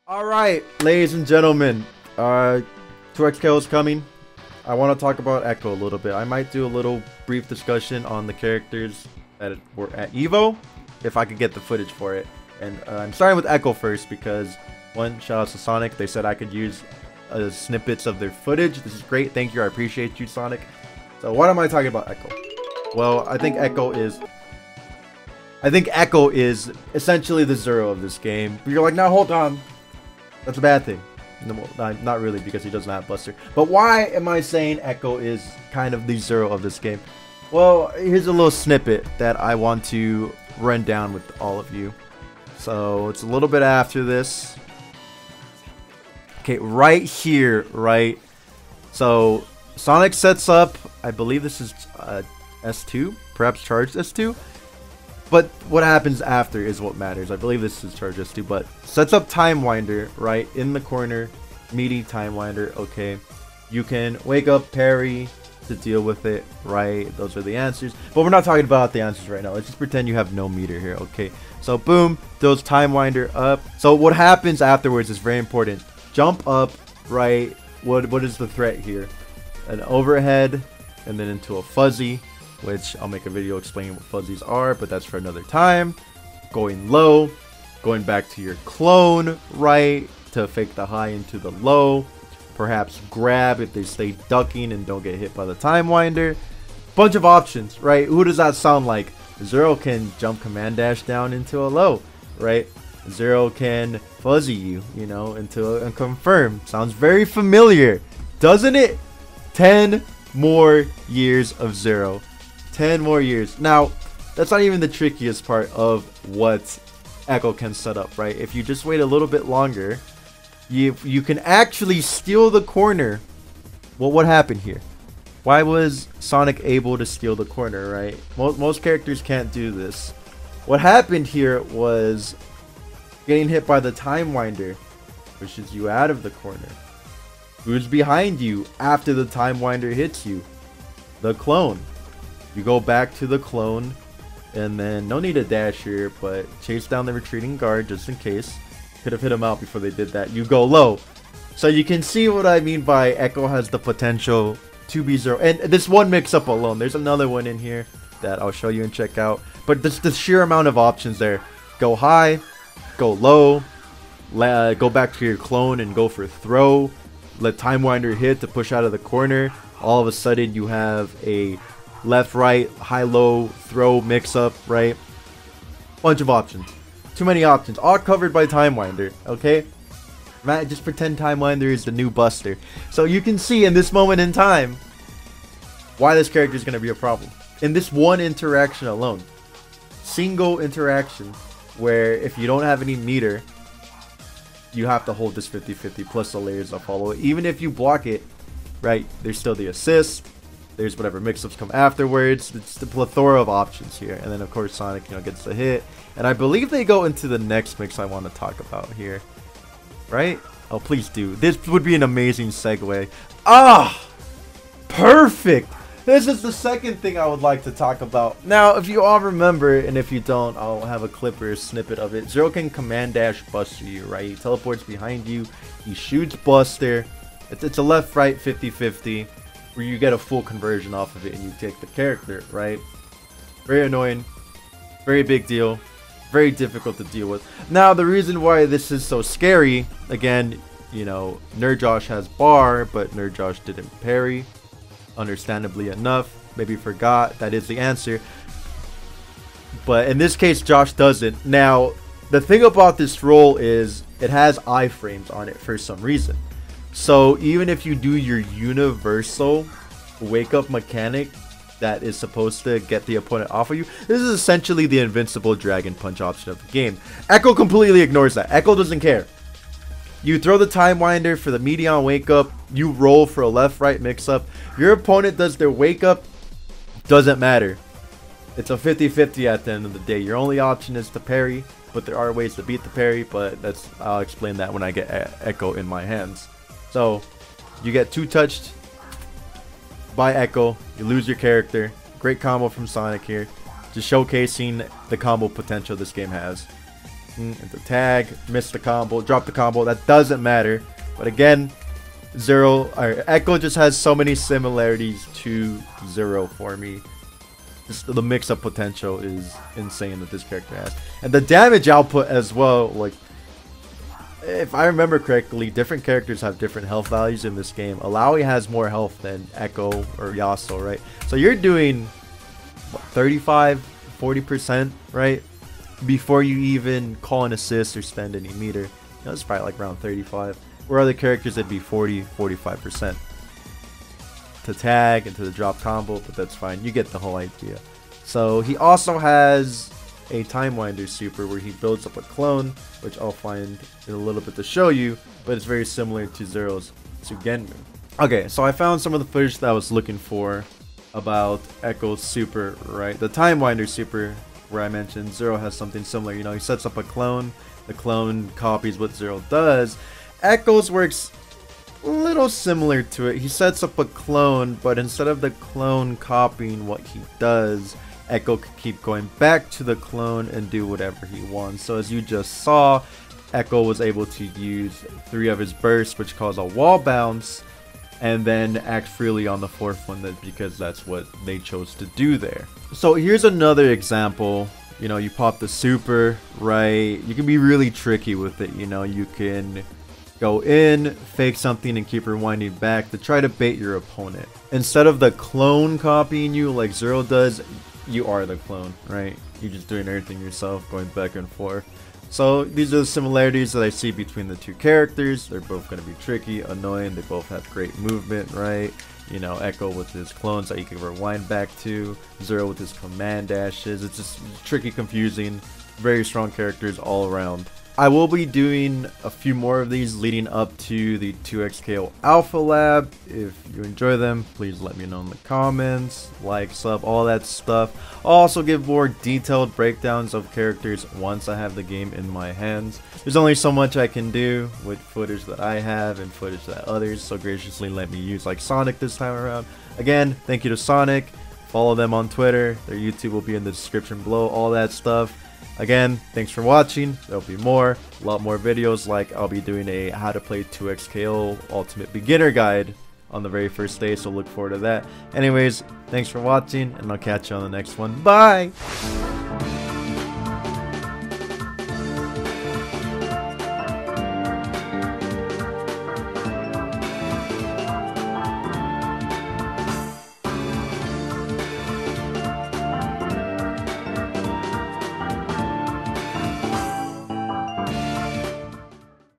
Alright, ladies and gentlemen, 2XKO is coming. I want to talk about Ekko a little bit. I might do a little brief discussion on the characters that were at EVO, if I could get the footage for it. And I'm starting with Ekko first because, one, shout out to Sonic. They said I could use snippets of their footage. This is great. Thank you. I appreciate you, Sonic. So what am I talking about Ekko? Well, I think Ekko is essentially the Zero of this game. But you're like, now hold on. That's a bad thing. No, not really, because he doesn't have Buster. But why am I saying Ekko is kind of the Zero of this game? Well, here's a little snippet that I want to run down with all of you. So it's a little bit after this. Okay, right here, right? So Sonic sets up, I believe this is S2, perhaps charged S2. But what happens after is what matters. I believe this is charge S2, but sets up Time Winder, right, in the corner. Meaty Time Winder, okay. You can wake up, parry to deal with it, right? Those are the answers. But we're not talking about the answers right now. Let's just pretend you have no meter here, okay? So boom, throws Time Winder up. So what happens afterwards is very important. Jump up, right? What is the threat here? An overhead, and then into a fuzzy, which I'll make a video explaining what fuzzies are, but that's for another time. Going low, going back to your clone, right, to fake the high into the low. Perhaps grab if they stay ducking and don't get hit by the Time Winder. Bunch of options, right? Who does that sound like? Zero can jump command dash down into a low, right? Zero can fuzzy you, you know, into a confirm. Sounds very familiar, doesn't it? 10 more years of Zero. 10 more years. Now, that's not even the trickiest part of what Ekko can set up, right? If you just wait a little bit longer, you can actually steal the corner. Well, what happened here? Why was Sonic able to steal the corner, right? Most characters can't do this. What happened here was getting hit by the Time Winder pushes you out of the corner. Who's behind you after the Time Winder hits you? The clone. You go back to the clone, and then no need to dash here, but chase down the retreating guard just in case. Could have hit him out before they did that. You go low. So you can see what I mean by Ekko has the potential to be Zero. And this one mix-up alone, there's another one in here that I'll show you and check out. But just the sheer amount of options there. Go high, go low, go back to your clone and go for throw. Let Time Winder hit to push out of the corner. All of a sudden you have a left, right, high, low, throw, mix up, right? Bunch of options. Too many options. All covered by Time Winder, okay? Matt, just pretend Time Winder is the new Buster. So you can see in this moment in time why this character is going to be a problem. In this one interaction alone. Single interaction where if you don't have any meter, you have to hold this 50-50 plus the layers of follow. Even if you block it, right, there's still the assist. There's whatever mix-ups come afterwards. It's the plethora of options here. And then, of course, Sonic, you know, gets the hit. And I believe they go into the next mix I want to talk about here. Right? Oh, please do. This would be an amazing segue. Ah! Perfect! This is the second thing I would like to talk about. Now, if you all remember, and if you don't, I'll have a clip or a snippet of it. Zero can command dash Buster you, right? He teleports behind you. He shoots Buster. It's a left-right 50-50. Where you get a full conversion off of it and you take the character, right? Very annoying, very big deal, very difficult to deal with. Now, the reason why this is so scary, again, you know, Nerd Josh has bar, but Nerd Josh didn't parry, understandably enough. Maybe forgot, that is the answer. But in this case, Josh doesn't. Now, the thing about this role is it has iframes on it for some reason. So even if you do your universal wake up mechanic that is supposed to get the opponent off of you, this is essentially the invincible dragon punch option of the game. Ekko completely ignores that. Ekko doesn't care. You throw the Time Winder for the median wake up, you roll for a left right mix up. Your opponent does their wake up, doesn't matter. It's a 50-50 at the end of the day. Your only option is to parry, but there are ways to beat the parry, but I'll explain that when I get Ekko in my hands. So, you get two touched by Ekko, you lose your character. Great combo from Sonic here, just showcasing the combo potential this game has. Into tag, missed the combo, dropped the combo. That doesn't matter. But again, Ekko just has so many similarities to Zero for me. Just the mix-up potential is insane that this character has, and the damage output as well. Like, if I remember correctly, different characters have different health values in this game. Alawi has more health than Ekko or Yasuo, right? So you're doing what, 35-40%, right? Before you even call an assist or spend any meter. You know, it's probably like around 35. Where other characters it'd be 40-45% to tag into the drop combo, but that's fine. You get the whole idea. So he also has a Time Winder super where he builds up a clone, which I'll find in a little bit to show you, but it's very similar to Zero's Sugenmu. Okay, so I found some of the footage that I was looking for about Ekko's super, right? The Time Winder super, where I mentioned Zero has something similar. You know, he sets up a clone, the clone copies what Zero does. Ekko's works a little similar to it. He sets up a clone, but instead of the clone copying what he does, Ekko can keep going back to the clone and do whatever he wants. So as you just saw, Ekko was able to use 3 of his bursts, which cause a wall bounce, and then act freely on the 4th one, because that's what they chose to do there. So here's another example. You know, you pop the super, right? You can be really tricky with it. You know, you can go in, fake something, and keep rewinding back to try to bait your opponent. Instead of the clone copying you like Zero does, you are the clone, right? You're just doing everything yourself, going back and forth. So these are the similarities that I see between the two characters. They're both going to be tricky, annoying. They both have great movement, right? You know, Ekko with his clones that you can rewind back to, Zero with his command dashes. It's just tricky, confusing, very strong characters all around. I will be doing a few more of these leading up to the 2xKO Alpha Lab. If you enjoy them, please let me know in the comments, like, sub, all that stuff. I'll also give more detailed breakdowns of characters once I have the game in my hands. There's only so much I can do with footage that I have and footage that others so graciously let me use, like Sonic this time around. Again, thank you to Sonic. Follow them on Twitter. Their YouTube will be in the description below, all that stuff. Again, thanks for watching. There'll be more, a lot more videos, like I'll be doing a how to play 2xKO Ultimate Beginner Guide on the very first day, so look forward to that. Anyways, thanks for watching, and I'll catch you on the next one. Bye!